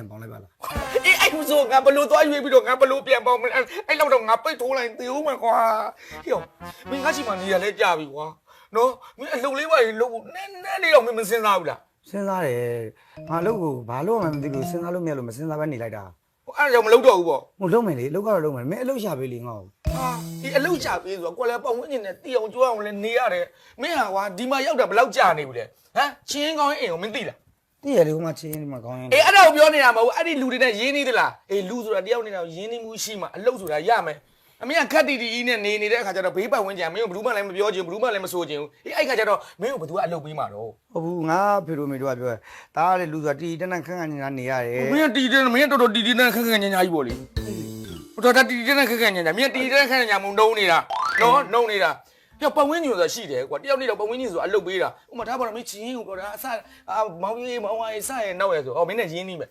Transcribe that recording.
ပြန်ပေါင်းလိုက်ပါလား အေးအဲ့မစိုးငါဘလို့သွားရွေးပြီးတော့ငါဘလို့ပြန်ပေါင်းမလဲအဲ့လောက်တော့ငါပိတ်ထိုးလိုက်သေးဦးမှာကွာဟေ့မင်းငါရှိမှနေရလဲကြာပြီကွာနော်မင်းအလုပ်လေးပါရင်လုပ်ဖို့နည်းလေးတော့မင်းမစင်စားဘူးလား စဉ်းစားတယ်ငါလုပ်ကိုဘာလို့မှမသိလို့စဉ်းစားလို့မရလို့မစဉ်းစားပဲနေလိုက်တာ အဲ့ဒါကြောင့်မလုပ်တော့ဘူးပေါ့ ဟိုလုပ်မယ်လေလုပ်ကတော့လုပ်မယ်မင်းအလုပ်ရှာပေးလေငါ့ကို ဟာဒီအလုပ်ချပေးဆိုတော့ကိုယ်လည်းပတ်ဝန်းကျင်နဲ့တီအောင်ကြွားအောင်လည်းနေရတယ်မင်းဟာကွာဒီမှာရောက်တာဘယ်လောက်ကြာနေပြီလဲဟမ်ချင်းကောင်းအိမ်ကိုမင်းသိလား တည့်ရလေဟိုမှာချင်းဒီမှာကောင်းရင် အေးအဲ့ဒါကိုပြောနေတာမဟုတ်ဘူးအဲ့ဒီလူတွေနဲ့ရင်းနေသလားအေးလူဆိုတာတယောက်နေတာရင်းနေမှုရှိမှအလုပ်ဆိုတာရမယ်အမေကခက်တီတီကြီးနဲ့နေနေတဲ့အခါကျတော့ဘေးပတ်ဝန်းကျင်မင်းကိုဘယ်သူမှလည်းမပြောချင်ဘူးဘယ်သူမှလည်းမဆိုချင်ဘူးအေးအဲ့ခါကျတော့မင်းကိုဘယ်သူကအလုပ်ပေးမှာတော့ ဟုတ်ဘူးငါဖေတို့မေတို့ကပြောတယ်ဒါကလေလူဆိုတာတီတန်းတန်းခန့်ခန့်ညာနေရတယ် မင်းတီတယ်မင်းတော်တော်တီတီနဲ့ခက်ခက်ညာညာကြီးပေါ့လေတော်တော်တီတီနဲ့ခက်ခက်ညာညာမင်းတီတီနဲ့ခက်ခက်ညာမုံတုံးနေတာနော်နှုံနေတာဟဲ့ပတ်ဝန်းကျင်ဆိုတာရှိတယ်ကွာတယောက်နေ့တော့ပတ်ဝန်းကျင်ဆိုတာအလုပ်ပေးတာဥမာထားပါတော့မင်းချင်းကိုပြောတာအစမောင်ကြီးမောင်ဝါရေးစရဲနောက်ရဲဆိုအော်မင်းနဲ့ရင်းနှီးမယ်